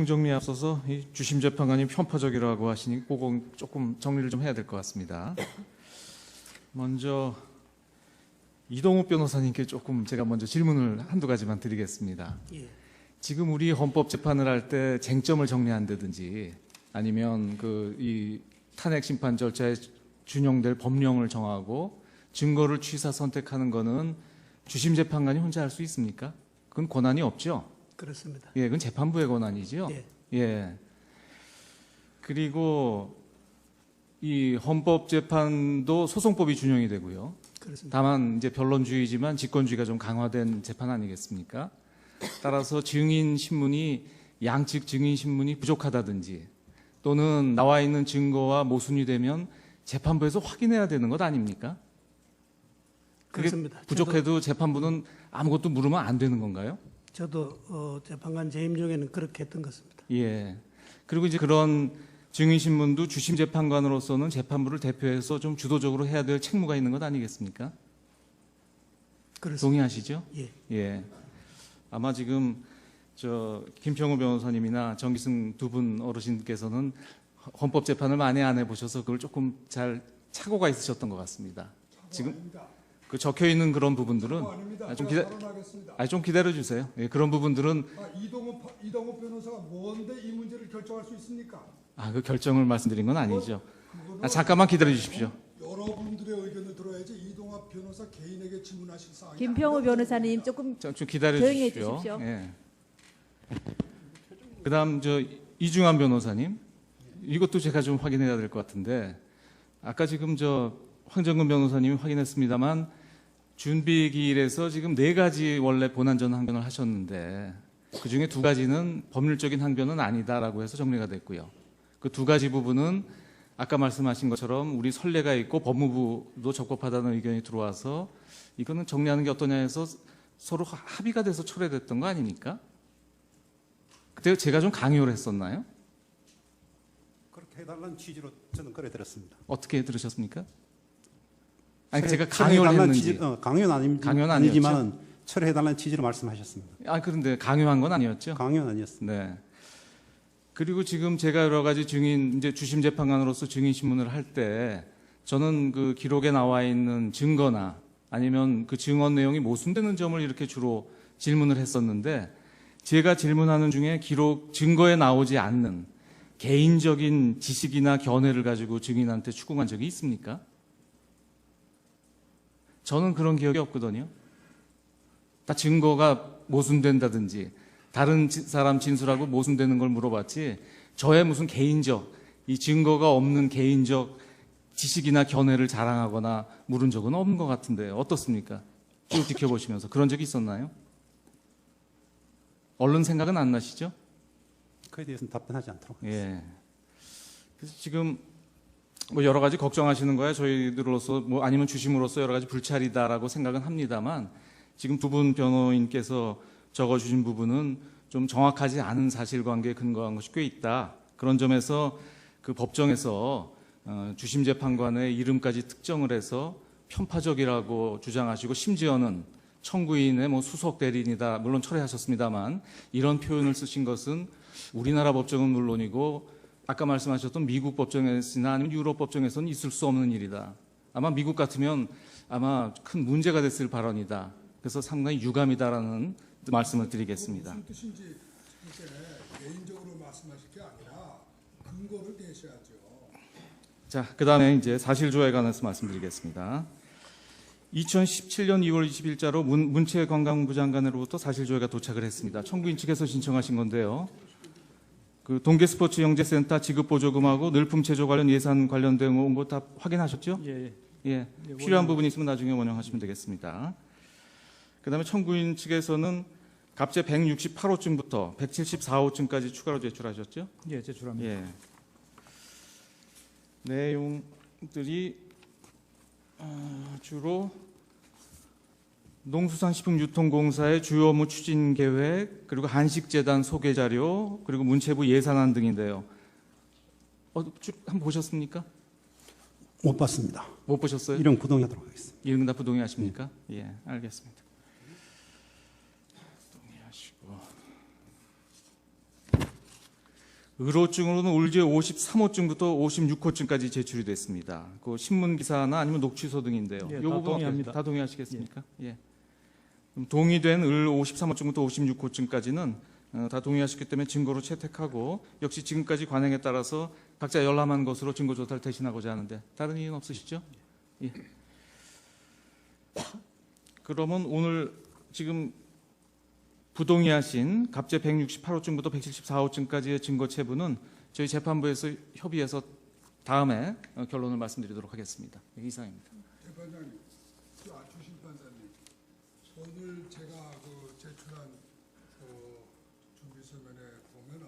정리에 앞서서 이 주심 재판관이 편파적이라고 하시니 그거 조금 정리를 좀 해야 될 것 같습니다. 먼저 이동욱 변호사님께 조금 제가 먼저 질문을 한두 가지만 드리겠습니다. 예. 지금 우리 헌법 재판을 할 때 쟁점을 정리한다든지 아니면 이 탄핵 심판 절차에 준용될 법령을 정하고 증거를 취사 선택하는 거는 주심 재판관이 혼자 할 수 있습니까? 그건 권한이 없죠. 그렇습니다. 예, 그건 재판부의 권한이지요. 예. 예. 그리고 이 헌법재판도 소송법이 준용이 되고요. 그렇습니다. 다만 이제 변론주의지만 직권주의가 좀 강화된 재판 아니겠습니까? 따라서 증인 신문이 양측 증인 신문이 부족하다든지 또는 나와 있는 증거와 모순이 되면 재판부에서 확인해야 되는 것 아닙니까? 그게 그렇습니다. 부족해도 재판부는 아무것도 물으면 안 되는 건가요? 저도 재판관 재임 중에는 그렇게 했던 것입니다. 예. 그리고 이제 그런 증인신문도 주심 재판관으로서는 재판부를 대표해서 좀 주도적으로 해야 될 책무가 있는 것 아니겠습니까? 그렇습니다. 동의하시죠? 예. 예. 아마 지금 김평우 변호사님이나 정기승 두 분 어르신께서는 헌법 재판을 많이 안 해보셔서 그걸 조금 잘 착오가 있으셨던 것 같습니다. 지금 그 적혀 있는 그런 부분들은 좀 기다려 주세요. 예, 그런 부분들은 이동욱 변호사가 뭔데 이 문제를 결정할 수 있습니까? 그 결정을 말씀드린 건 아니죠. 잠깐만 기다려 주십시오. 여러분들의 의견을 들어야지 이동욱 변호사 개인에게 질문하실 사항이 김평우 변호사님 조금 좀 기다려 조용히 주십시오. 해주십시오. 예. 그다음 이중환 변호사님, 이것도 제가 좀 확인해야 될 것 같은데 아까 지금 황정근 변호사님이 확인했습니다만 준비기일에서 지금 4가지 원래 본안전 항변을 하셨는데 그중에 2가지는 법률적인 항변은 아니다라고 해서 정리가 됐고요. 그 2가지 부분은 아까 말씀하신 것처럼 우리 선례가 있고 법무부도 적법하다는 의견이 들어와서 이거는 정리하는 게 어떠냐 해서 서로 합의가 돼서 철회됐던 거 아닙니까? 그때 제가 좀 강요를 했었나요? 그렇게 해달라는 취지로 저는 그래 들었습니다. 어떻게 들으셨습니까? 아니 제가 강요를 했는지. 강요는 아니지만 철회해달라는 취지로 말씀하셨습니다. 그런데 강요한 건 아니었죠? 강요는 아니었습니다. 네. 그리고 지금 제가 여러 가지 이제 주심 재판관으로서 증인 신문을 할 때 저는 그 기록에 나와 있는 증거나 아니면 그 증언 내용이 모순되는 점을 이렇게 주로 질문을 했었는데 제가 질문하는 중에 증거에 나오지 않는 개인적인 지식이나 견해를 가지고 증인한테 추궁한 적이 있습니까? 저는 그런 기억이 없거든요. 다 증거가 모순된다든지 다른 사람 진술하고 모순되는 걸 물어봤지 저의 무슨 개인적, 이 증거가 없는 개인적 지식이나 견해를 자랑하거나 물은 적은 없는 것 같은데 어떻습니까? 쭉 지켜보시면서 그런 적이 있었나요? 얼른 생각은 안 나시죠? 그에 대해서는 답변하지 않도록 하겠습니다. 예. 그래서 지금 여러 가지 걱정하시는 거야 저희들로서 아니면 주심으로서 여러 가지 불찰이다라고 생각은 합니다만 지금 두 분 변호인께서 적어주신 부분은 좀 정확하지 않은 사실관계에 근거한 것이 꽤 있다. 그런 점에서 그 법정에서 주심 재판관의 이름까지 특정을 해서 편파적이라고 주장하시고 심지어는 청구인의 수석 대리인이다. 물론 철회하셨습니다만 이런 표현을 쓰신 것은 우리나라 법정은 물론이고 아까 말씀하셨던 미국 법정에서나 아니면 유럽 법정에서는 있을 수 없는 일이다. 아마 미국 같으면 아마 큰 문제가 됐을 발언이다. 그래서 상당히 유감이다라는 말씀을 드리겠습니다. 무슨 뜻인지 개인적으로 말씀하실 게 아니라 근거를 대셔야죠. 자, 그다음에 이제 사실조회에 관해서 말씀드리겠습니다. 2017년 2월 20일자로 문체관광부 장관으로부터 사실조회가 도착을 했습니다. 청구인 측에서 신청하신 건데요. 그 동계스포츠 영재센터 지급보조금하고 늘품 제조 관련 예산 관련된 온 거 다 확인하셨죠? 예. 필요한 부분이 있으면 나중에 원형하시면 되겠습니다. 그다음에 청구인 측에서는 갑제 168호증부터 174호증까지 추가로 제출하셨죠? 예, 제출합니다. 예. 내용들이 주로 농수산식품유통공사의 주요 업무 추진 계획, 그리고 한식재단 소개 자료, 그리고 문체부 예산안 등인데요. 한번 보셨습니까? 못 봤습니다. 못 보셨어요? 이런 부동의하도록 하겠습니다. 이런 다 부동의하십니까? 예, 알겠습니다. 동의하시고 의로증으로는 올제 53호증부터 56호증까지 제출이 됐습니다. 그 신문 기사나 아니면 녹취서 등인데요. 예, 이 다 부분 동의합니다. 다 동의하시겠습니까? 예. 그럼 동의된 을 53호증부터 56호증까지는 다 동의하셨기 때문에 증거로 채택하고 역시 지금까지 관행에 따라서 각자 열람한 것으로 증거 조사를 대신하고자 하는데 다른 이유는 없으시죠? 예. 그러면 오늘 지금 부동의하신 갑제 168호증부터 174호증까지의 증거 체부는 저희 재판부에서 협의해서 다음에 결론을 말씀드리도록 하겠습니다. 이상입니다. 재판장님, 주심 판사님, 오늘 제가 제출한 준비 서면에 보면은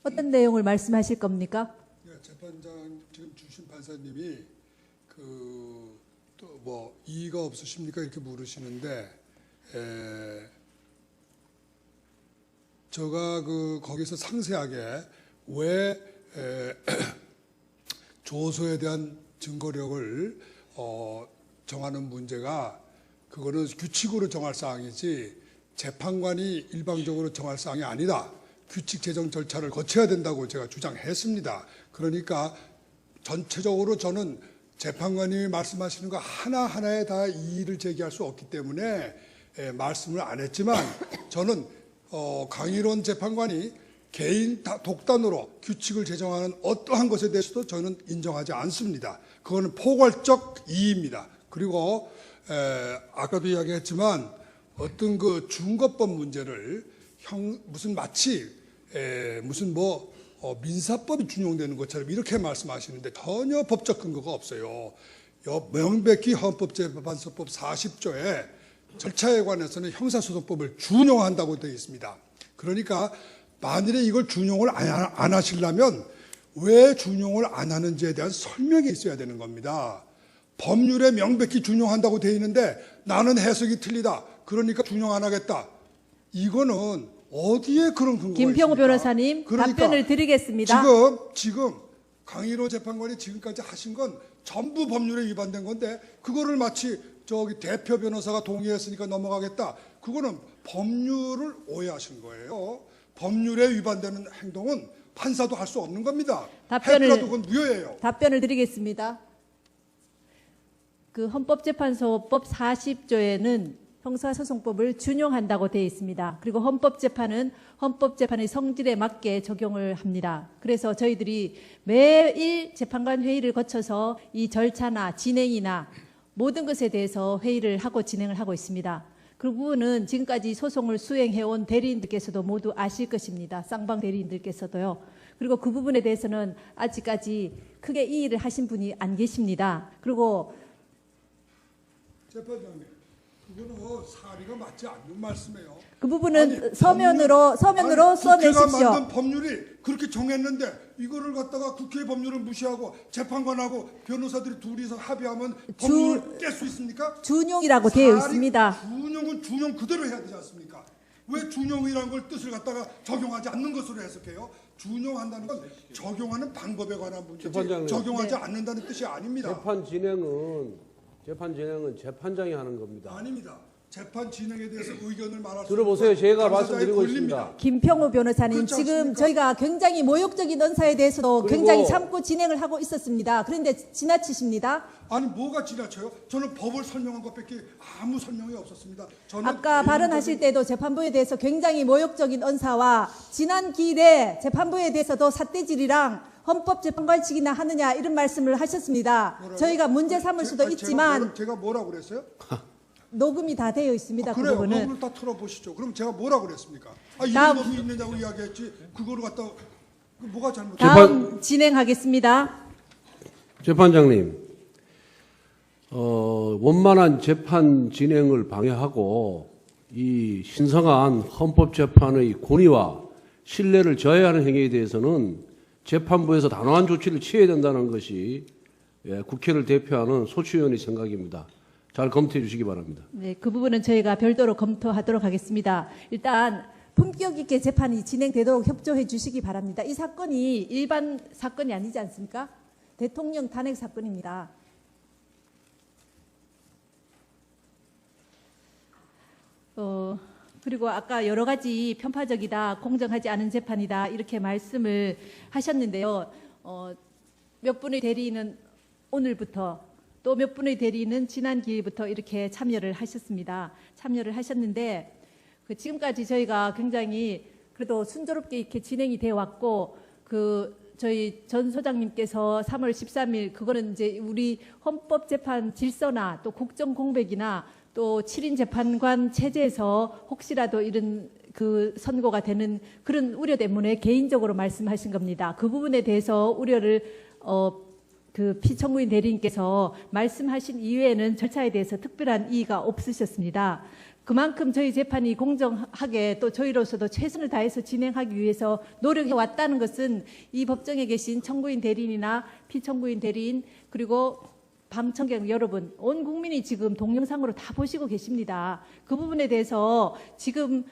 어떤 내용을 말씀하실 겁니까? 재판장 지금 주심 판사님이 또 뭐 이의가 없으십니까 이렇게 물으시는데 제가 거기서 상세하게 왜 조서에 대한 증거력을 정하는 문제가 그거는 규칙으로 정할 사항이지 재판관이 일방적으로 정할 사항이 아니다. 규칙 제정 절차를 거쳐야 된다고 제가 주장했습니다. 그러니까 전체적으로 저는 재판관이 말씀하시는 거 하나하나에 다 이의를 제기할 수 없기 때문에 말씀을 안 했지만 저는 강일원 재판관이 개인 독단으로 규칙을 제정하는 어떠한 것에 대해서도 저는 인정하지 않습니다. 그거는 포괄적 이의입니다. 그리고 아까도 이야기했지만 어떤 그 준거법 문제를 무슨 마치 무슨 민사법이 준용되는 것처럼 이렇게 말씀하시는데 전혀 법적 근거가 없어요. 명백히 헌법재판소법 40조에 절차에 관해서는 형사소송법을 준용한다고 되어 있습니다. 그러니까 만일에 이걸 준용을 안 하시려면 왜 준용을 안 하는지에 대한 설명이 있어야 되는 겁니다. 법률에 명백히 준용한다고 되어 있는데 나는 해석이 틀리다. 그러니까 준용 안 하겠다. 이거는 어디에 그런 근거가 김평우 있습니까? 변호사님 그러니까 답변을 드리겠습니다. 지금 강일호 재판관이 지금까지 하신 건 전부 법률에 위반된 건데 그거를 마치 대표 변호사가 동의했으니까 넘어가겠다. 그거는 법률을 오해하신 거예요. 법률에 위반되는 행동은 판사도 할 수 없는 겁니다. 했더라도 그건 무효예요. 답변을 드리겠습니다. 그 헌법재판소법 40조에는 형사소송법을 준용한다고 되어 있습니다. 그리고 헌법재판은 헌법재판의 성질에 맞게 적용을 합니다. 그래서 저희들이 매일 재판관 회의를 거쳐서 이 절차나 진행이나 모든 것에 대해서 회의를 하고 진행을 하고 있습니다. 그 부분은 지금까지 소송을 수행해온 대리인들께서도 모두 아실 것입니다. 쌍방 대리인들께서도요. 그리고 그 부분에 대해서는 아직까지 크게 이의를 하신 분이 안 계십니다. 그리고 재판장님, 그거는 사리가 맞지 않는 말씀이에요. 그 부분은 아니, 서면으로 국회가 써내십시오. 만든 법률이 그렇게 정했는데 이거를 갖다가 국회 법률을 무시하고 재판관하고 변호사들이 둘이서 합의하면 법률을 깰 수 있습니까? 준용이라고 되어 있습니다. 준용은 준용 그대로 해야 되지 않습니까? 왜 준용이라는 걸 뜻을 갖다가 적용하지 않는 것으로 해석해요? 준용한다는 건 적용하는 방법에 관한 문제지 재판장님. 적용하지 않는다는 뜻이 아닙니다. 재판 진행은 재판장이 하는 겁니다. 아닙니다. 재판 진행에 대해서 의견을 말할 수 들어보세요. 있는 제가 당사자의 말씀드리고 권리입니다. 있습니다. 김평우 변호사님, 그렇지 지금 않습니까? 저희가 굉장히 모욕적인 언사에 대해서도 그리고 굉장히 참고 진행을 하고 있었습니다. 그런데 지나치십니다. 아니 뭐가 지나쳐요? 저는 법을 설명한 것밖에 아무 설명이 없었습니다. 저는 아까 개인적인- 발언하실 때도 재판부에 대해서 굉장히 모욕적인 언사와 지난 기일에 재판부에 대해서도 삿대질이랑 헌법재판관직이나 하느냐 이런 말씀을 하셨습니다. 뭐라고요? 저희가 문제 삼을 수도 있지만 제가 뭐라고 그랬어요? 녹음이 다 되어 있습니다. 그 그래요. 부분은. 녹음을 다 틀어보시죠. 그럼 제가 뭐라고 그랬습니까? 이런 다음- 놈이 있느냐고 이야기했지. 그거를 갖다 뭐가 잘못됐어요? 다음 진행하겠습니다. 재판장님, 원만한 재판 진행을 방해하고 이 신성한 헌법재판의 권위와 신뢰를 저해하는 행위에 대해서는 재판부에서 단호한 조치를 취해야 된다는 것이 국회를 대표하는 소추위원의 생각입니다. 잘 검토해 주시기 바랍니다. 네, 그 부분은 저희가 별도로 검토하도록 하겠습니다. 일단 품격 있게 재판이 진행되도록 협조해 주시기 바랍니다. 이 사건이 일반 사건이 아니지 않습니까? 대통령 탄핵 사건입니다. 그리고 아까 여러 가지 편파적이다, 공정하지 않은 재판이다 이렇게 말씀을 하셨는데요. 몇 분의 대리인은 오늘부터 또 몇 분의 대리인은 지난 기회부터 이렇게 참여를 하셨습니다. 참여를 하셨는데 지금까지 저희가 굉장히 그래도 순조롭게 이렇게 진행이 되어 왔고 저희 전 소장님께서 3월 13일 그거는 이제 우리 헌법재판 질서나 또 국정공백이나 또 7인 재판관 체제에서 혹시라도 이런 선고가 되는 그런 우려 때문에 개인적으로 말씀하신 겁니다. 그 부분에 대해서 우려를 피청구인 대리인께서 말씀하신 이외에는 절차에 대해서 특별한 이의가 없으셨습니다. 그만큼 저희 재판이 공정하게 또 저희로서도 최선을 다해서 진행하기 위해서 노력해 왔다는 것은 이 법정에 계신 청구인 대리인이나 피청구인 대리인 그리고 방청객 여러분, 온 국민이 지금 동영상으로 다 보시고 계십니다. 그 부분에 대해서 지금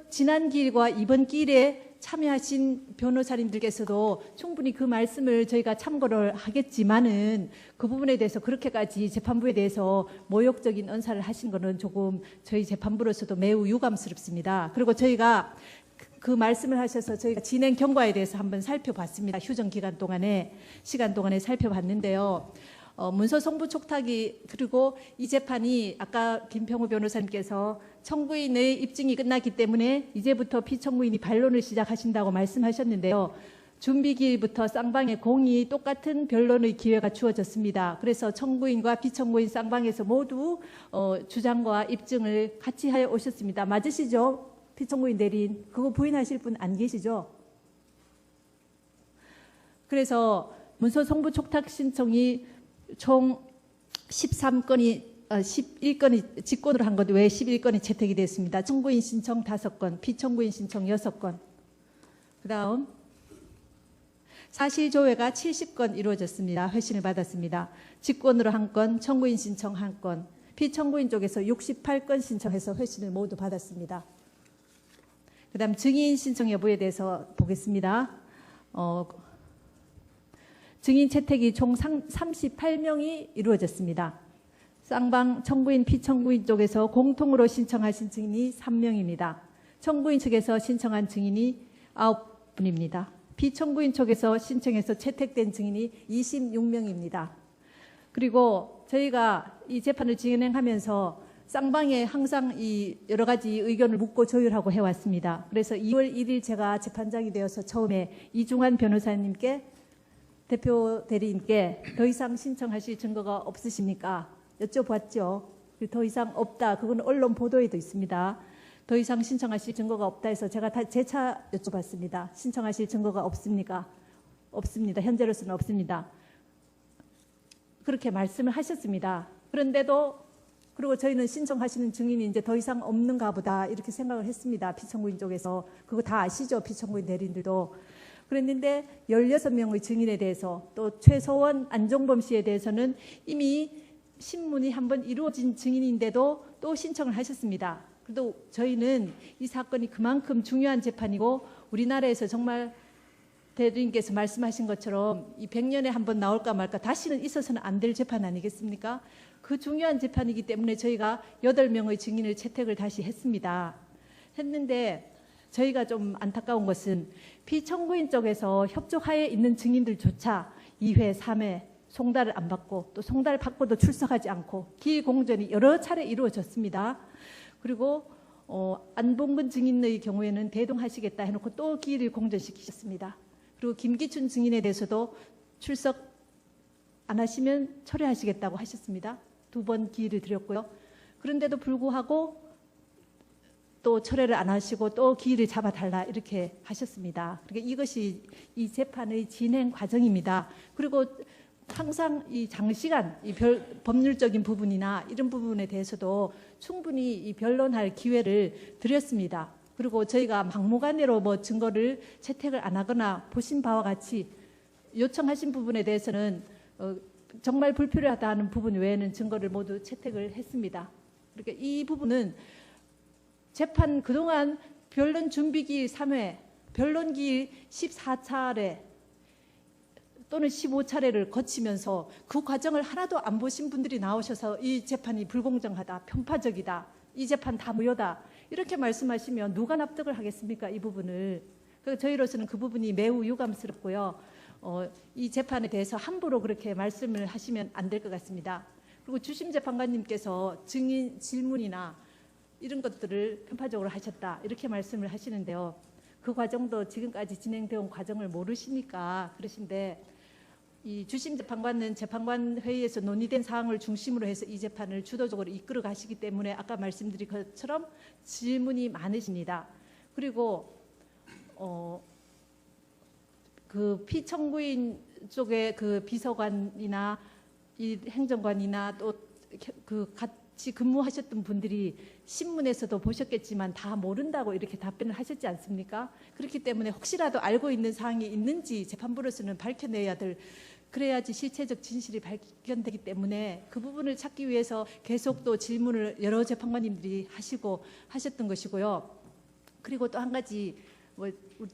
지난 기일과 이번 기일에 참여하신 변호사님들께서도 충분히 그 말씀을 저희가 참고를 하겠지만은 그 부분에 대해서 그렇게까지 재판부에 대해서 모욕적인 언사를 하신 것은 조금 저희 재판부로서도 매우 유감스럽습니다. 그리고 저희가 그 말씀을 하셔서 저희가 진행 경과에 대해서 한번 살펴봤습니다. 휴정 시간 동안에 살펴봤는데요. 문서 송부 촉탁이 그리고 이 재판이 아까 김평우 변호사님께서 청구인의 입증이 끝났기 때문에 이제부터 피청구인이 반론을 시작하신다고 말씀하셨는데요. 준비기일부터 쌍방의 공이 똑같은 변론의 기회가 주어졌습니다. 그래서 청구인과 피청구인 쌍방에서 모두 주장과 입증을 같이 하여 오셨습니다. 맞으시죠? 피청구인 대리인 그거 부인하실 분 안 계시죠? 그래서 문서 송부 촉탁 신청이 총 11건이 직권으로 한 것 외에 11건이 채택이 됐습니다. 청구인 신청 5건, 피청구인 신청 6건. 그 다음 사실조회가 70건 이루어졌습니다. 회신을 받았습니다. 직권으로 1건, 청구인 신청 1건, 피청구인 쪽에서 68건 신청해서 회신을 모두 받았습니다. 그 다음 증인 신청 여부에 대해서 보겠습니다. 증인 채택이 총 38명이 이루어졌습니다. 쌍방 청구인, 피청구인 쪽에서 공통으로 신청하신 증인이 3명입니다. 청구인 측에서 신청한 증인이 9분입니다. 피청구인 쪽에서 신청해서 채택된 증인이 26명입니다. 그리고 저희가 이 재판을 진행하면서 쌍방에 항상 이 여러 가지 의견을 묻고 조율하고 해왔습니다. 그래서 2월 1일 제가 재판장이 되어서 처음에 이중환 변호사님께 대표 대리인께 더 이상 신청하실 증거가 없으십니까? 여쭤봤죠. 더 이상 없다. 그건 언론 보도에도 있습니다. 더 이상 신청하실 증거가 없다 해서 제가 다 재차 여쭤봤습니다. 신청하실 증거가 없습니까? 없습니다. 현재로서는 없습니다. 그렇게 말씀을 하셨습니다. 그런데도 그리고 저희는 신청하시는 증인이 이제 더 이상 없는가 보다 이렇게 생각을 했습니다. 피청구인 쪽에서. 그거 다 아시죠? 피청구인 대리인들도. 그랬는데 16명의 증인에 대해서 또 최소원 안종범 씨에 대해서는 이미 신문이 한번 이루어진 증인인데도 또 신청을 하셨습니다. 그래도 저희는 이 사건이 그만큼 중요한 재판이고 우리나라에서 정말 대리인께서 말씀하신 것처럼 이 100년에 한번 나올까 말까 다시는 있어서는 안 될 재판 아니겠습니까? 그 중요한 재판이기 때문에 저희가 8명의 증인을 채택을 다시 했는데 저희가 좀 안타까운 것은 피청구인 쪽에서 협조하에 있는 증인들조차 2회, 3회 송달을 안 받고 또 송달 받고도 출석하지 않고 기일 공전이 여러 차례 이루어졌습니다. 그리고 안봉근 증인의 경우에는 대동하시겠다 해놓고 또 기일을 공전시키셨습니다. 그리고 김기춘 증인에 대해서도 출석 안 하시면 철회하시겠다고 하셨습니다. 2번 기일을 드렸고요. 그런데도 불구하고 또 철회를 안 하시고 또 기일을 잡아달라 이렇게 하셨습니다. 그러니까 이것이 이 재판의 진행 과정입니다. 그리고 항상 이 장시간 이 법률적인 부분이나 이런 부분에 대해서도 충분히 이 변론할 기회를 드렸습니다. 그리고 저희가 막무가내로 뭐 증거를 채택을 안 하거나 보신 바와 같이 요청하신 부분에 대해서는 정말 불필요하다는 부분 외에는 증거를 모두 채택을 했습니다. 그러니까 이 부분은 재판 그동안 변론 준비기일 3회, 변론기일 14차례 또는 15차례를 거치면서 그 과정을 하나도 안 보신 분들이 나오셔서 이 재판이 불공정하다, 편파적이다, 이 재판 다 무효다 이렇게 말씀하시면 누가 납득을 하겠습니까? 이 부분을. 그래서 저희로서는 그 부분이 매우 유감스럽고요. 이 재판에 대해서 함부로 그렇게 말씀을 하시면 안 될 것 같습니다. 그리고 주심 재판관님께서 증인 질문이나 이런 것들을 편파적으로 하셨다 이렇게 말씀을 하시는데요. 그 과정도 지금까지 진행되어 온 과정을 모르시니까 그러신데, 이 주심 재판관은 재판관 회의에서 논의된 사항을 중심으로 해서 이 재판을 주도적으로 이끌어 가시기 때문에 아까 말씀드린 것처럼 질문이 많으십니다. 그리고 그 피청구인 쪽에 그 비서관이나 이 행정관이나 또 그 같이 근무하셨던 분들이 신문에서도 보셨겠지만 다 모른다고 이렇게 답변을 하셨지 않습니까? 그렇기 때문에 혹시라도 알고 있는 사항이 있는지 재판부로서는 밝혀내야 될, 그래야지 실체적 진실이 발견되기 때문에 그 부분을 찾기 위해서 계속 또 질문을 여러 재판관님들이 하셨던 것이고요. 그리고 또 한 가지,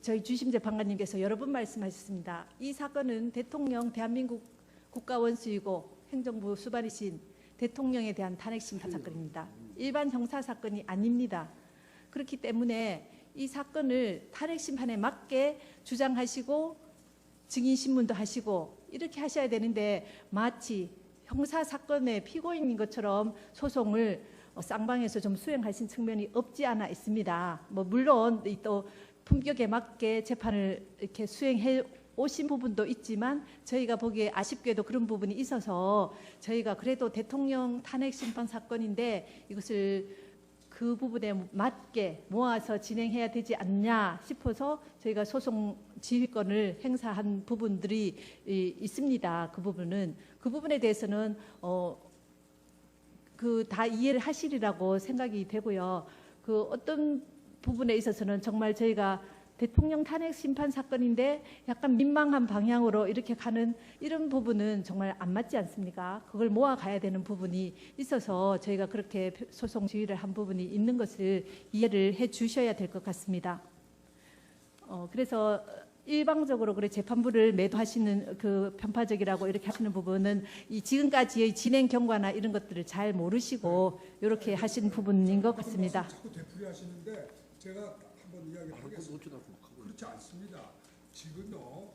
저희 주심 재판관님께서 여러 번 말씀하셨습니다. 이 사건은 대통령 대한민국 국가원수이고 행정부 수반이신 대통령에 대한 탄핵 심판 사건입니다. 일반 형사 사건이 아닙니다. 그렇기 때문에 이 사건을 탄핵 심판에 맞게 주장하시고 증인 신문도 하시고 이렇게 하셔야 되는데, 마치 형사 사건의 피고인인 것처럼 소송을 쌍방에서 좀 수행하신 측면이 없지 않아 있습니다. 물론 또 품격에 맞게 재판을 이렇게 수행해 오신 부분도 있지만 저희가 보기에 아쉽게도 그런 부분이 있어서 저희가 그래도 대통령 탄핵 심판 사건인데 이것을 그 부분에 맞게 모아서 진행해야 되지 않냐 싶어서 저희가 소송 지휘권을 행사한 부분들이 있습니다. 그 부분에 대해서는 그 다 이해를 하시리라고 생각이 되고요. 그 어떤 부분에 있어서는 정말 저희가 대통령 탄핵 심판 사건인데 약간 민망한 방향으로 이렇게 가는 이런 부분은 정말 안 맞지 않습니까? 그걸 모아가야 되는 부분이 있어서 저희가 그렇게 소송 지휘를 한 부분이 있는 것을 이해를 해 주셔야 될 것 같습니다. 그래서 일방적으로 그래 재판부를 매도하시는 그 편파적이라고 이렇게 하시는 부분은 이 지금까지의 진행 경과나 이런 것들을 잘 모르시고 이렇게 하신 부분인 것 같습니다. 자꾸 되풀이하시는데 제가 한번 이야기를 하겠습니다. 그렇지 않습니다. 지금요,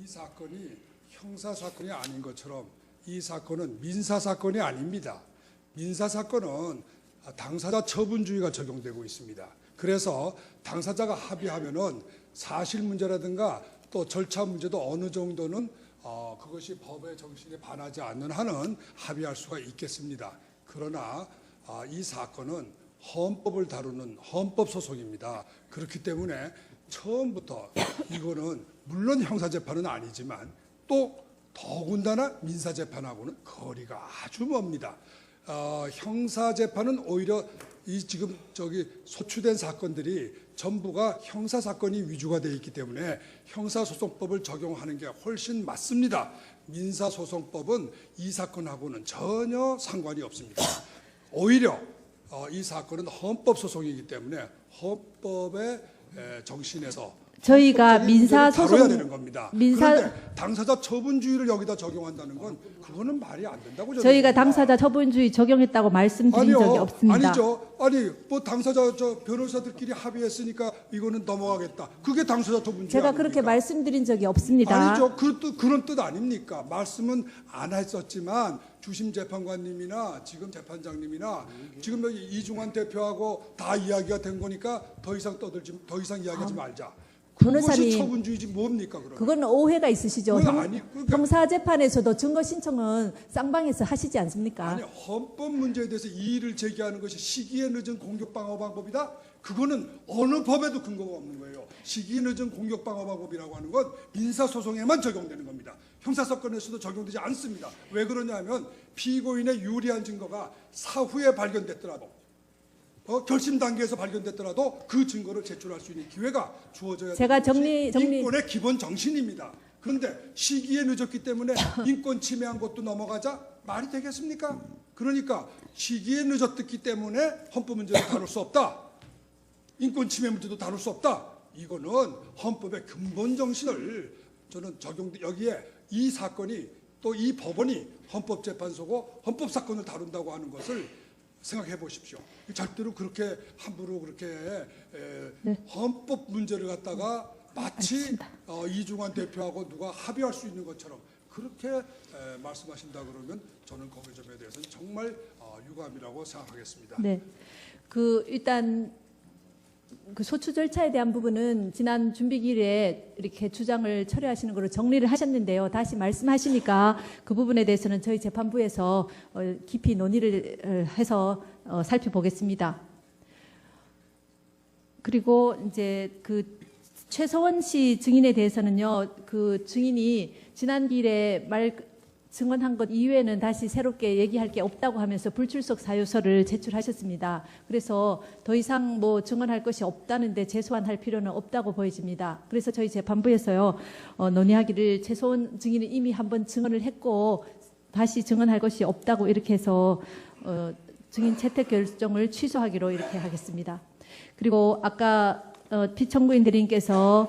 이 사건이 형사 사건이 아닌 것처럼 이 사건은 민사 사건이 아닙니다. 민사 사건은 당사자 처분주의가 적용되고 있습니다. 그래서 당사자가 합의하면은 사실 문제라든가 또 절차 문제도 어느 정도는 그것이 법의 정신에 반하지 않는 한은 합의할 수가 있겠습니다. 그러나 이 사건은 헌법을 다루는 헌법소송입니다. 그렇기 때문에 처음부터 이거는 물론 형사재판은 아니지만 또 더군다나 민사재판하고는 거리가 아주 멉니다. 형사재판은 오히려 이 지금 소추된 사건들이 전부가 형사사건이 위주가 되어 있기 때문에 형사소송법을 적용하는 게 훨씬 맞습니다. 민사소송법은 이 사건하고는 전혀 상관이 없습니다. 오히려 이 사건은 헌법소송이기 때문에 헌법의 정신에서 저희가 민사소송 다뤄야 되는 겁니다. 그런데 당사자 처분주의를 여기다 적용한다는 건 그거는 말이 안 된다고 저희가 당사자 처분주의 적용했다고 말씀드린 적이 없습니다. 아니죠. 뭐 당사자 변호사들끼리 합의했으니까 이거는 넘어가겠다. 그게 당사자 처분주의 제가 아닙니까? 그렇게 말씀드린 적이 없습니다. 아니죠. 그런 뜻 아닙니까? 말씀은 안 했었지만 주심 재판관님이나 지금 재판장님이나 지금 여기 이중환 대표하고 다 이야기가 된 거니까 더 이상 이야기하지 말자. 그것이 변호사님, 처분주의지 뭡니까 그러면? 그건 오해가 있으시죠. 그러니까 형사재판에서도 증거 신청은 쌍방에서 하시지 않습니까? 아니, 헌법 문제에 대해서 이의를 제기하는 것이 시기에 늦은 공격 방어 방법이다? 그거는 어느 법에도 근거가 없는 거예요. 시기에 늦은 공격 방어 방법이라고 하는 건 민사소송에만 적용되는 겁니다. 형사사건에서도 적용되지 않습니다. 왜 그러냐면 피고인의 유리한 증거가 사후에 발견됐더라도 결심 단계에서 발견됐더라도 그 증거를 제출할 수 있는 기회가 주어져야 제가 되는 것이 인권의 기본 정신입니다. 그런데 시기에 늦었기 때문에 인권 침해한 것도 넘어가자 말이 되겠습니까? 그러니까 시기에 늦었기 때문에 헌법 문제도 다룰 수 없다. 인권 침해 문제도 다룰 수 없다. 이거는 헌법의 근본 정신을 저는 여기에 이 사건이 또 이 법원이 헌법재판소고 헌법사건을 다룬다고 하는 것을 생각해 보십시오. 절대로 그렇게 함부로 그렇게 네. 헌법 문제를 갖다가 마치 이중환 대표하고 누가 합의할 수 있는 것처럼 그렇게 말씀하신다 그러면 저는 거기 점에 대해서는 정말 유감이라고 생각하겠습니다. 네. 일단 그 소추 절차에 대한 부분은 지난 준비기일에 이렇게 주장을 철회하시는 걸로 정리를 하셨는데요. 다시 말씀하시니까 그 부분에 대해서는 저희 재판부에서 깊이 논의를 해서 살펴보겠습니다. 그리고 이제 그 최서원 씨 증인에 대해서는요, 그 증인이 지난 기일에 증언한 것 이외에는 다시 새롭게 얘기할 게 없다고 하면서 불출석 사유서를 제출하셨습니다. 그래서 더 이상 뭐 증언할 것이 없다는데 재소환할 필요는 없다고 보여집니다. 그래서 저희 재판부에서요, 논의하기를 최소원 증인은 이미 한번 증언을 했고 다시 증언할 것이 없다고 이렇게 해서 증인 채택 결정을 취소하기로 이렇게 하겠습니다. 그리고 아까 피청구인 대리님께서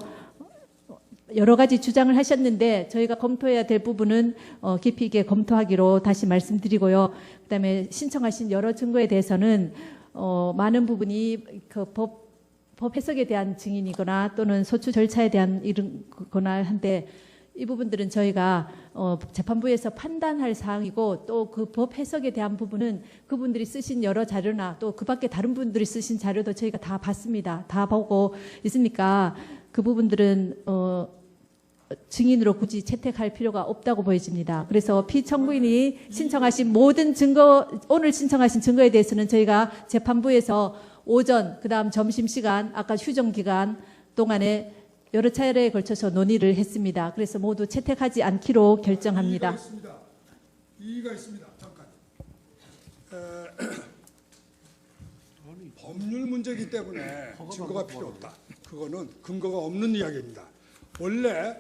여러 가지 주장을 하셨는데 저희가 검토해야 될 부분은 깊이 있게 검토하기로 다시 말씀드리고요. 그다음에 신청하신 여러 증거에 대해서는 많은 부분이 그 법 해석에 대한 증인이거나 또는 소추 절차에 대한 이거나 한데 이 부분들은 저희가 재판부에서 판단할 사항이고 또 그 법 해석에 대한 부분은 그분들이 쓰신 여러 자료나 또 그 밖에 다른 분들이 쓰신 자료도 저희가 다 봤습니다. 다 보고 있으니까 그 부분들은 증인으로 굳이 채택할 필요가 없다고 보여집니다. 그래서 피청구인이 신청하신 모든 증거, 오늘 신청하신 증거에 대해서는 저희가 재판부에서 오전, 그다음 점심시간, 아까 휴정기간 동안에 여러 차례에 걸쳐서 논의를 했습니다. 그래서 모두 채택하지 않기로 결정합니다. 이의가 있습니다. 잠깐. 법률 문제이기 때문에 증거가 필요 없다. 그거는 근거가 없는 이야기입니다. 원래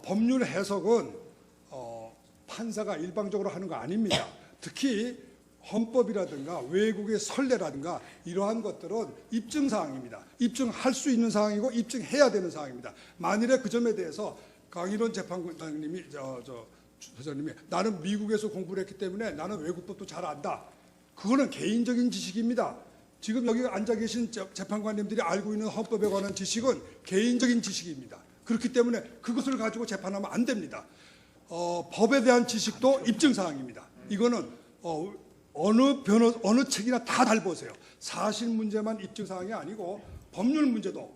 법률 해석은 판사가 일방적으로 하는 거 아닙니다. 특히 헌법이라든가 외국의 선례라든가 이러한 것들은 입증사항입니다. 입증할 수 있는 사항이고 입증해야 되는 사항입니다. 만일에 그 점에 대해서 강일원 재판장님이 소장님이 나는 미국에서 공부를 했기 때문에 나는 외국법도 잘 안다. 그거는 개인적인 지식입니다. 지금 여기 앉아 계신 재판관님들이 알고 있는 헌법에 관한 지식은 개인적인 지식입니다. 그렇기 때문에 그것을 가지고 재판하면 안 됩니다. 법에 대한 지식도 입증사항입니다. 이거는 어느 책이나 다 잘 보세요. 사실 문제만 입증사항이 아니고 법률 문제도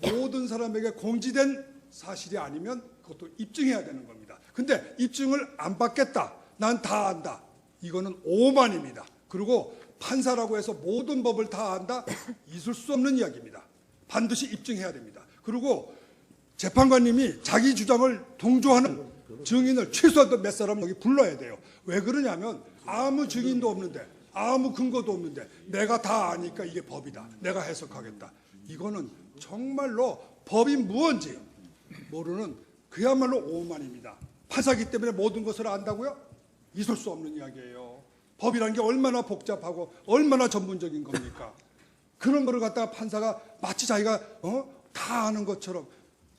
모든 사람에게 공지된 사실이 아니면 그것도 입증해야 되는 겁니다. 근데 입증을 안 받겠다. 난 다 안다. 이거는 오만입니다. 그리고 판사라고 해서 모든 법을 다 안다? 있을 수 없는 이야기입니다. 반드시 입증해야 됩니다. 그리고 재판관님이 자기 주장을 동조하는 증인을 최소한 몇 사람 여기 불러야 돼요. 왜 그러냐면 아무 증인도 없는데 아무 근거도 없는데 내가 다 아니까 이게 법이다. 내가 해석하겠다. 이거는 정말로 법이 무언지 모르는 그야말로 오만입니다. 판사기 때문에 모든 것을 안다고요? 있을 수 없는 이야기예요. 법이라는 게 얼마나 복잡하고 얼마나 전문적인 겁니까? 그런 거를 갖다가 판사가 마치 자기가 다 아는 것처럼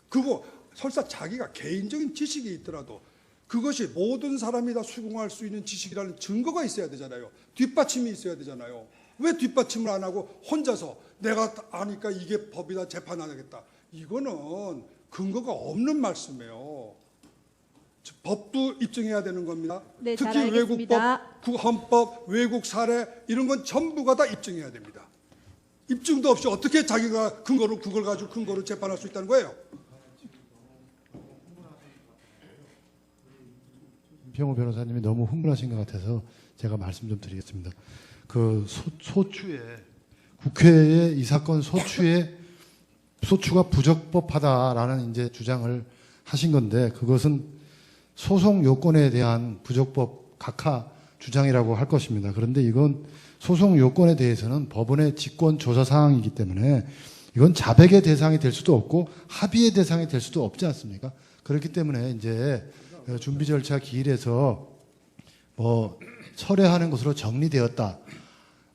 그거 설사 자기가 개인적인 지식이 있더라도 그것이 모든 사람이 다 수긍할 수 있는 지식이라는 증거가 있어야 되잖아요. 뒷받침이 있어야 되잖아요. 왜 뒷받침을 안 하고 혼자서 내가 아니까 이게 법이다 재판 안 하겠다. 이거는 근거가 없는 말씀이에요. 법도 입증해야 되는 겁니다. 네, 특히 외국법, 헌법, 외국 사례 이런 건 전부가 다 입증해야 됩니다. 입증도 없이 어떻게 자기가 근거로 그걸 가지고 근거로 재판할 수 있다는 거예요? 임평호 변호사님이 너무 흥분하신 것 같아서 제가 말씀 좀 드리겠습니다. 그 소추에 국회에 이 사건 소추가 부적법하다라는 이제 주장을 하신 건데 그것은 소송 요건에 대한 부적법 각하 주장이라고 할 것입니다. 그런데 이건 소송 요건에 대해서는 법원의 직권 조사 사항이기 때문에 이건 자백의 대상이 될 수도 없고 합의의 대상이 될 수도 없지 않습니까? 그렇기 때문에 이제 준비 절차 기일에서 뭐 철회하는 것으로 정리되었다.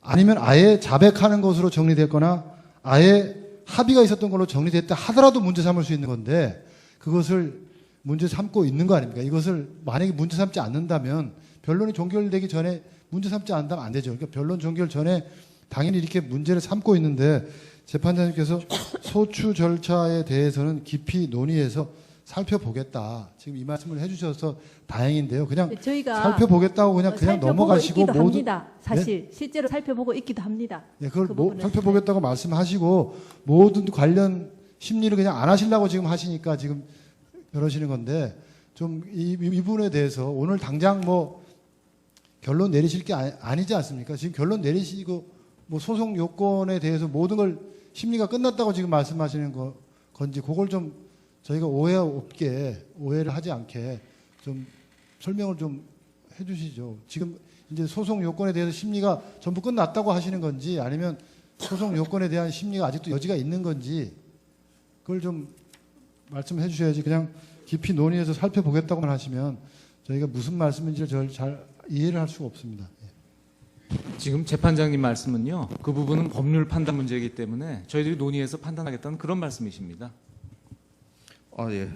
아니면 아예 자백하는 것으로 정리됐거나 아예 합의가 있었던 걸로 정리됐다 하더라도 문제 삼을 수 있는 건데 그것을 문제 삼고 있는 거 아닙니까? 이것을 만약에 문제 삼지 않는다면 변론이 종결되기 전에 문제 삼지 않는다면 안 되죠. 그러니까 변론 종결 전에 당연히 이렇게 문제를 삼고 있는데 재판장님께서 소추 절차에 대해서는 깊이 논의해서 살펴보겠다. 지금 이 말씀을 해주셔서 다행인데요. 그냥 네, 저희가 살펴보겠다고 그냥 살펴보고 넘어가시고 있기도 모두 합니다. 사실 실제로 살펴보고 있기도 합니다. 네, 그걸 그 부분은. 살펴보겠다고 말씀하시고 모든 관련 심리를 그냥 안 하시려고 지금 하시니까 지금 그러시는 건데 좀 이 부분에 대해서 오늘 당장 뭐 결론 내리실 게 아니지 않습니까? 지금 결론 내리시고 뭐 소송 요건에 대해서 모든 걸 심리가 끝났다고 지금 말씀하시는 건지 그걸 좀 저희가 오해를 하지 않게 좀 설명을 좀 해주시죠. 지금 이제 소송 요건에 대해서 심리가 전부 끝났다고 하시는 건지 아니면 소송 요건에 대한 심리가 아직도 여지가 있는 건지 그걸 좀 말씀해 주셔야지 그냥 깊이 논의해서 살펴보겠다고만 하시면 저희가 무슨 말씀인지를 잘 이해를 할 수가 없습니다. 지금 재판장님 말씀은요, 그 부분은 법률 판단 문제이기 때문에 저희들이 논의해서 판단하겠다는 그런 말씀이십니다. 예.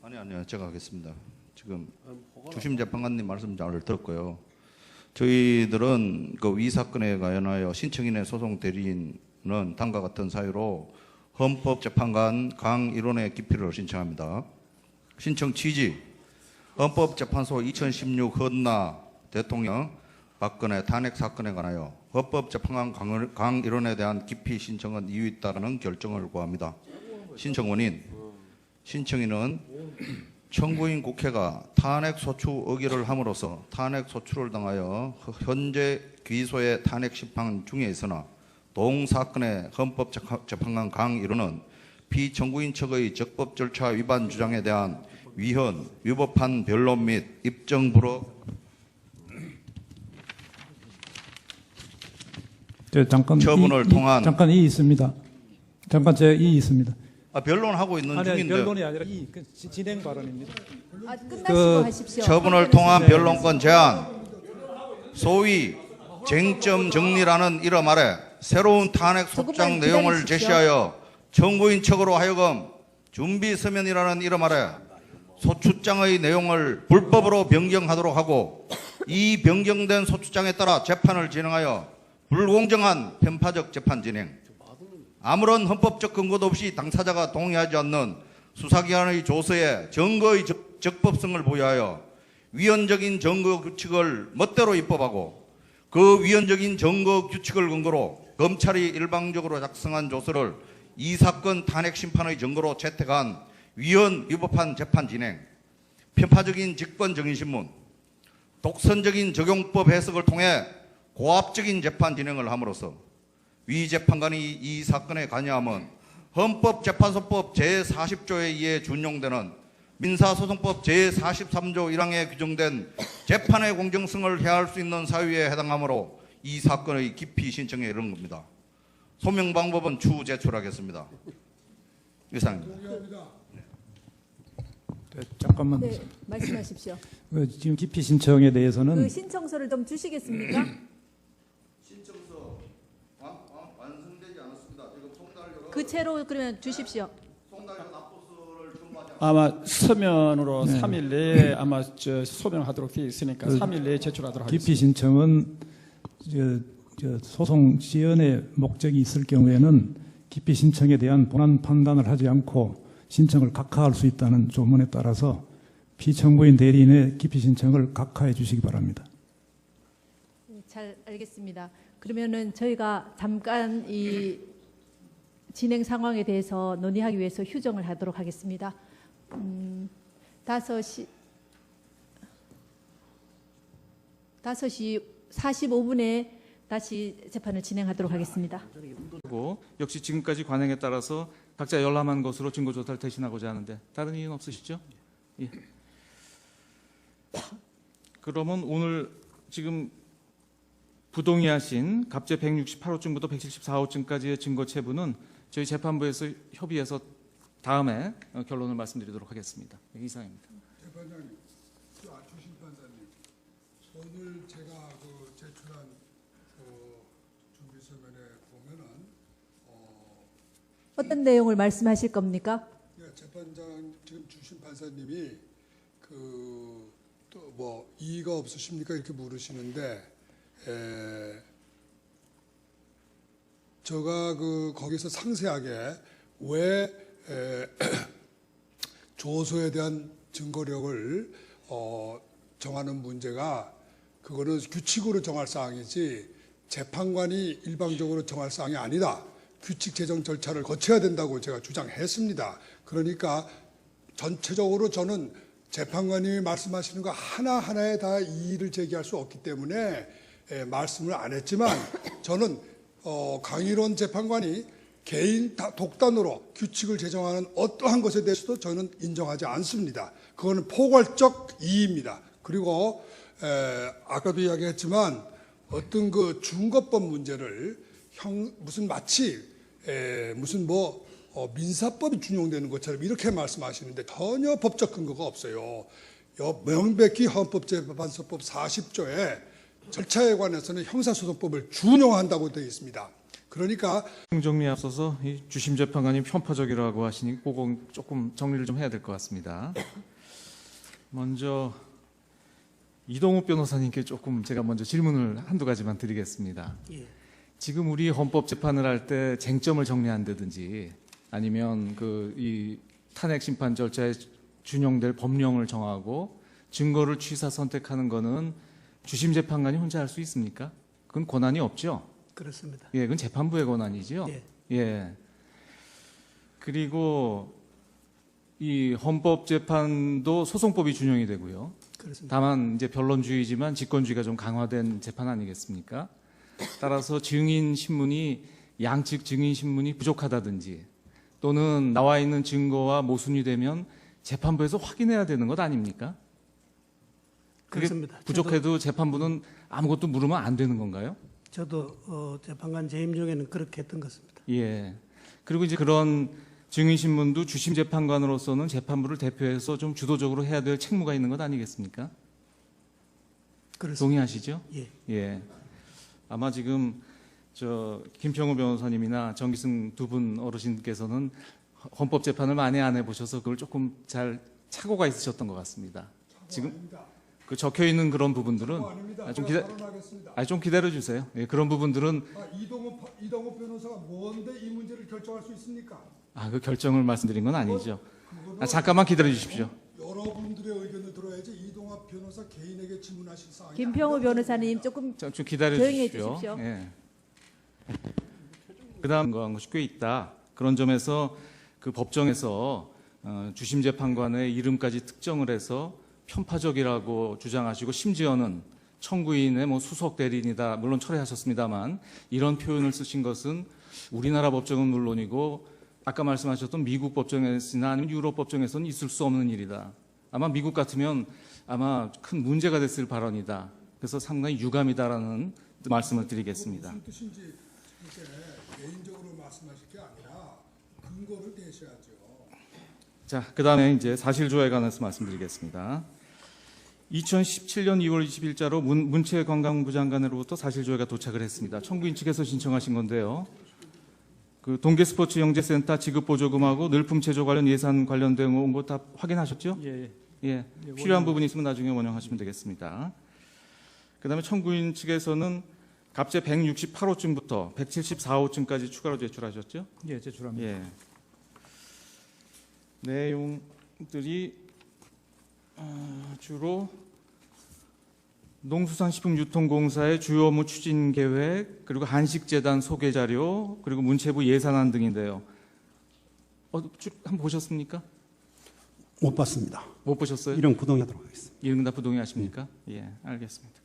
아니요. 제가 하겠습니다. 지금 주심 재판관님 말씀 잘 들었고요. 저희들은 그 위 사건에 관하여 신청인의 소송 대리인은 다음과 같은 사유로 헌법재판관 강일원의 기피를 신청합니다. 신청 취지: 헌법재판소 2016 헌나 대통령 박근혜 탄핵 사건에 관하여 헌법재판관 강일원에 대한 기피 신청은 이유 있다라는 결정을 구합니다. 신청 원인: 신청인은 청구인 국회가 탄핵 소추 의결을 함으로써 탄핵 소추를 당하여 현재 기소의 탄핵 심판 중에 있으나 동 사건의 헌법재판관 강일원은 피청구인 측의 적법 절차 위반 주장에 대한 위헌, 위법한 변론 및 입증 불허. 잠깐 처분을 통한 잠깐 이 있습니다. 잠깐 제 이 있습니다. 변론하고 있는 아니 중인데 변론이 아니라 진행 발언입니다. 끝나시고 하십시오. 처분을 통한 변론권 제한, 소위 쟁점 정리라는 이름 아래 새로운 탄핵 소장 조금만 내용을 기다리십시오. 제시하여 청구인 측으로 하여금 준비 서면이라는 이름 아래 소추장의 내용을 불법으로 변경하도록 하고 이 변경된 소추장에 따라 재판을 진행하여 불공정한 편파적 재판 진행, 아무런 헌법적 근거도 없이 당사자가 동의하지 않는 수사기관의 조서에 증거의 적법성을 부여하여 위헌적인 증거 규칙을 멋대로 입법하고 그 위헌적인 증거 규칙을 근거로 검찰이 일방적으로 작성한 조서를 이 사건 탄핵 심판의 증거로 채택한 위헌 위법한 재판 진행, 편파적인 직권 정의신문, 독선적인 적용법 해석을 통해 고압적인 재판 진행을 함으로써 위 재판관이 이 사건에 관여함은 헌법재판소법 제40조에 의해 준용되는 민사소송법 제43조 1항에 규정된 재판의 공정성을 해할 수 있는 사유에 해당하므로 이 사건의 기피 신청에 이른 겁니다. 소명 방법은 추후 제출하겠습니다. 이상입니다. 잠깐만. 네, 말씀하십시오. 지금 기피 신청에 대해서는 그 신청서를 좀 주시겠습니까? 신청서 완성되지 않았습니다. 지금 송달료로 그 채로 그러면 주십시오. 송달료 납부서를 첨부하지 아마 서면으로 3일 내에 아마 소명하도록 되어 있으니까 3일 내에 제출하도록 하겠습니다. 기피 신청은 소송 지연의 목적이 있을 경우에는 기피 신청에 대한 본안 판단을 하지 않고 신청을 각하할 수 있다는 조문에 따라서 피청구인 대리인의 기피 신청을 각하해 주시기 바랍니다. 잘 알겠습니다. 그러면은 저희가 잠깐 이 진행 상황에 대해서 논의하기 위해서 휴정을 하도록 하겠습니다. 5시 45분에 다시 재판을 진행하도록 하겠습니다. 그리고 역시 지금까지 관행에 따라서 각자 열람한 것으로 증거 조사를 대신하고자 하는데 다른 이유는 없으시죠? 예. 그러면 오늘 지금 부동의하신 갑제 168호증부터 174호증까지의 증거 체부는 저희 재판부에서 협의해서 다음에 결론을 말씀드리도록 하겠습니다. 이상입니다. 재판장님, 주심 판사님, 오늘 제가 제출한 준비 서면에 보면은 어떤 내용을 말씀하실 겁니까? 재판장 지금 주심 판사님이 또 뭐 이의가 없으십니까 이렇게 물으시는데 제가 거기서 상세하게 왜 조서에 대한 증거력을 정하는 문제가 그거는 규칙으로 정할 사항이지 재판관이 일방적으로 정할 사항이 아니다. 규칙 제정 절차를 거쳐야 된다고 제가 주장했습니다. 그러니까 전체적으로 저는 재판관님이 말씀하시는 거 하나하나에 다 이의를 제기할 수 없기 때문에 말씀을 안 했지만 저는 강일원 재판관이 개인 독단으로 규칙을 제정하는 어떠한 것에 대해서도 저는 인정하지 않습니다. 그거는 포괄적 이의입니다. 그리고 아까도 이야기했지만 어떤 그 중거법 문제를 무슨 마치 무슨 민사법이 준용되는 것처럼 이렇게 말씀하시는데 전혀 법적 근거가 없어요. 명백히 헌법재판소법 40조에 절차에 관해서는 형사소송법을 준용한다고 되어 있습니다. 그러니까 정리에 앞서서 이 주심 재판관이 편파적이라고 하시니 그거 조금 정리를 좀 해야 될 것 같습니다. 먼저 이동욱 변호사님께 조금 제가 먼저 질문을 한두 가지만 드리겠습니다. 예. 지금 우리 헌법 재판을 할 때 쟁점을 정리한다든지 아니면 이 탄핵 심판 절차에 준용될 법령을 정하고 증거를 취사 선택하는 거는 주심 재판관이 혼자 할 수 있습니까? 그건 권한이 없죠. 그렇습니다. 예, 그건 재판부의 권한이죠. 예. 예. 그리고 이 헌법재판도 소송법이 준용이 되고요. 그렇습니다. 다만 이제 변론주의지만 직권주의가 좀 강화된 재판 아니겠습니까? 따라서 증인 신문이 양측 증인 신문이 부족하다든지 또는 나와 있는 증거와 모순이 되면 재판부에서 확인해야 되는 것 아닙니까? 그게 그렇습니다. 부족해도 재판부는 아무것도 물으면 안 되는 건가요? 저도 재판관 재임 중에는 그렇게 했던 것 같습니다. 예. 그리고 이제 그런 증인 신문도 주심 재판관으로서는 재판부를 대표해서 좀 주도적으로 해야 될 책무가 있는 것 아니겠습니까? 그렇습니다. 동의하시죠? 예. 예. 아마 지금 김평우 변호사님이나 정기승 두 분 어르신께서는 헌법 재판을 많이 안 해보셔서 그걸 조금 잘 착오가 있으셨던 것 같습니다. 지금 그 적혀 있는 그런 부분들은 좀 기다려 주세요. 예, 그런 부분들은 이동욱 변호사가 뭔데 이 문제를 결정할 수 있습니까? 그 결정을 말씀드린 건 아니죠. 잠깐만 기다려 주십시오. 여러분들의 의견을 들어야지 이동욱 변호사 개인에게 질문하실 사항이 김평우 변호사님 조금 좀 기다려 조용히 주십시오. 해주십시오. 예. 그다음 것이 꽤 있다. 그런 점에서 그 법정에서 주심 재판관의 이름까지 특정을 해서 편파적이라고 주장하시고 심지어는 청구인의 수석 대리인이다 물론 철회하셨습니다만 이런 표현을 쓰신 것은 우리나라 법정은 물론이고 아까 말씀하셨던 미국 법정에서나 아니면 유럽 법정에서는 있을 수 없는 일이다. 아마 미국 같으면 아마 큰 문제가 됐을 발언이다. 그래서 상당히 유감이다라는 말씀을 드리겠습니다. 무슨 뜻인지 이제 개인적으로 말씀하실 게 아니라 근거를 대셔야죠. 자, 그다음에 이제 사실조회에 관해서 말씀드리겠습니다. 2017년 2월 20일자로 문체관광부 장관으로부터 사실조회가 도착을 했습니다. 청구인 측에서 신청하신 건데요. 그 동계스포츠영재센터 지급보조금하고 늘품체조 관련 예산 관련된 온 거 다 확인하셨죠? 예. 예. 필요한 부분이 있으면 나중에 원형하시면 되겠습니다. 그다음에 청구인 측에서는 갑제 168호증부터 174호증까지 추가로 제출하셨죠? 예, 제출합니다. 예. 내용들이 주로 농수산식품유통공사의 주요 업무 추진 계획, 그리고 한식재단 소개 자료, 그리고 문체부 예산안 등인데요. 쭉 한번 보셨습니까? 못 봤습니다. 못 보셨어요? 이런 구동하도록 하겠습니다. 이런 다 부동의하십니까? 예, 알겠습니다.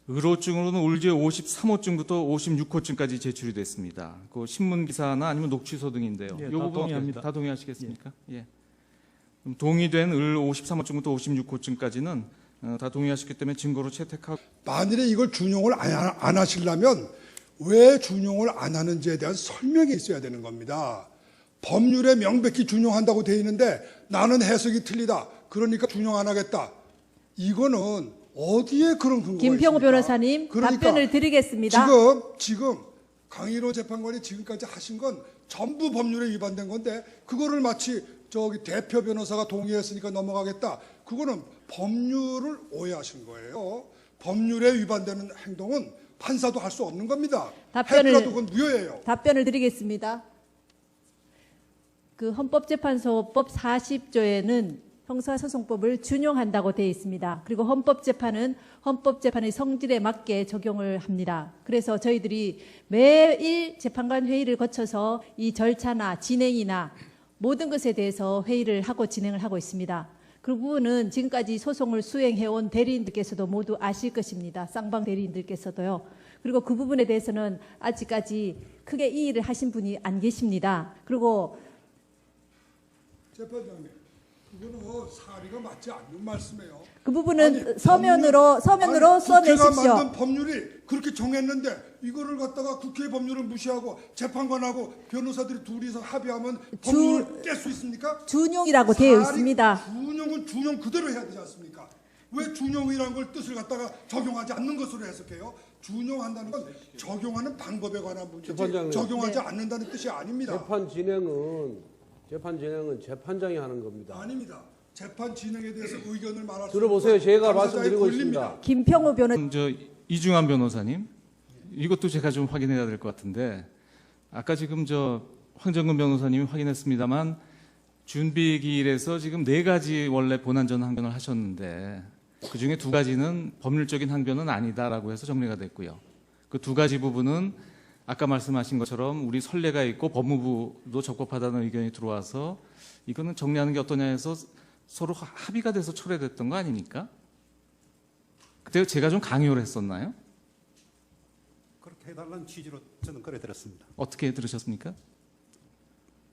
의로증으로는 올제 53호증부터 56호증까지 제출이 됐습니다. 그 신문 기사나 아니면 녹취서 등인데요. 예, 요 다 부분 동의합니다. 다 동의하시겠습니까? 예. 그럼 동의된 을 53호증부터 56호증까지는 다 동의하셨기 때문에 증거로 채택하고. 만일에 이걸 준용을 안 하시려면 왜 준용을 안 하는지에 대한 설명이 있어야 되는 겁니다. 법률에 명백히 준용한다고 되어 있는데 나는 해석이 틀리다. 그러니까 준용 안 하겠다. 이거는 어디에 그런 근거가 김평우 있습니까? 변호사님 그러니까 답변을 드리겠습니다. 지금 강일호 재판관이 지금까지 하신 건 전부 법률에 위반된 건데 그거를 마치 저기 대표 변호사가 동의했으니까 넘어가겠다. 그거는 법률을 오해하신 거예요. 법률에 위반되는 행동은 판사도 할 수 없는 겁니다. 했더라도 그건 무효예요. 답변을 드리겠습니다. 그 헌법재판소법 40조에는 형사소송법을 준용한다고 되어 있습니다. 그리고 헌법재판은 헌법재판의 성질에 맞게 적용을 합니다. 그래서 저희들이 매일 재판관 회의를 거쳐서 이 절차나 진행이나 모든 것에 대해서 회의를 하고 진행을 하고 있습니다. 그 부분은 지금까지 소송을 수행해온 대리인들께서도 모두 아실 것입니다. 쌍방 대리인들께서도요. 그리고 그 부분에 대해서는 아직까지 크게 이의를 하신 분이 안 계십니다. 그리고 재판장님, 그거는 사리가 맞지 않는 말씀이에요. 그 부분은 아니, 서면으로 국회가 써내십시오. 만든 법률이 그렇게 정했는데 이거를 갖다가 국회 법률을 무시하고 재판관하고 변호사들이 둘이서 합의하면 법률을 깰 수 있습니까? 준용이라고 되어 있습니다. 준용은 준용 그대로 해야 되지 않습니까? 왜 준용이라는 걸 뜻을 갖다가 적용하지 않는 것으로 해석해요? 준용한다는 건 적용하는 방법에 관한 문제지 재판장님. 적용하지 않는다는 뜻이 아닙니다. 재판 진행은 재판장이 하는 겁니다. 아닙니다. 재판 진행에 대해서 의견을 말할 수 들어보세요. 제가 당사자의 말씀드리고 권리입니다. 있습니다. 김평우 변호사. 이중환 변호사님, 이것도 제가 좀 확인해야 될 것 같은데, 아까 지금 황정근 변호사님이 확인했습니다만 준비기일에서 지금 4가지 원래 본안전 항변을 하셨는데 그 중에 2가지는 법률적인 항변은 아니다라고 해서 정리가 됐고요. 그 2가지 부분은 아까 말씀하신 것처럼 우리 선례가 있고 법무부도 적법하다는 의견이 들어와서 이거는 정리하는 게 어떠냐 해서 서로 합의가 돼서 철회됐던 거 아닙니까? 그때 제가 좀 강요를 했었나요? 그렇게 해달라는 취지로 저는 그래 들었습니다. 어떻게 들으셨습니까?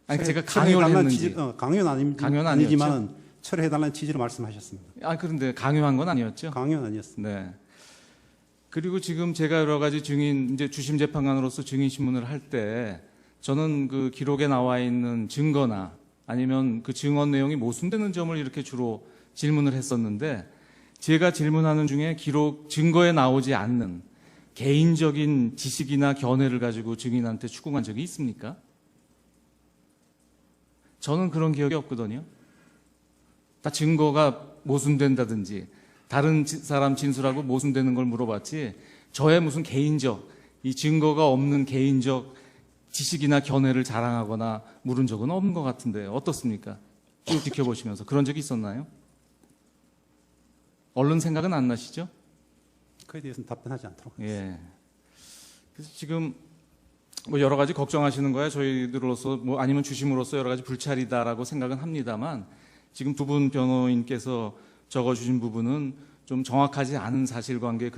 아니 제가 강요를 했는지. 강요는 강요는 아니지만 철회해달라는 취지로 말씀하셨습니다. 아 그런데 강요한 건 아니었죠? 강요는 아니었습니다. 네. 그리고 지금 제가 여러 가지 주심 재판관으로서 증인 신문을 할 때 저는 그 기록에 나와 있는 증거나 아니면 그 증언 내용이 모순되는 점을 이렇게 주로 질문을 했었는데, 제가 질문하는 중에 증거에 나오지 않는 개인적인 지식이나 견해를 가지고 증인한테 추궁한 적이 있습니까? 저는 그런 기억이 없거든요. 다 증거가 모순된다든지 다른 사람 진술하고 모순되는 걸 물어봤지, 저의 무슨 개인적, 이 증거가 없는 개인적 지식이나 견해를 자랑하거나 물은 적은 없는 것 같은데 어떻습니까? 쭉 지켜보시면서 그런 적이 있었나요? 얼른 생각은 안 나시죠? 그에 대해서는 답변하지 않도록 하겠습니다. 예. 그래서 지금 여러 가지 걱정하시는 거야. 저희들로서 아니면 주심으로서 여러 가지 불찰이다라고 생각은 합니다만, 지금 2분 변호인께서 적어주신 부분은 좀 정확하지 않은 사실관계에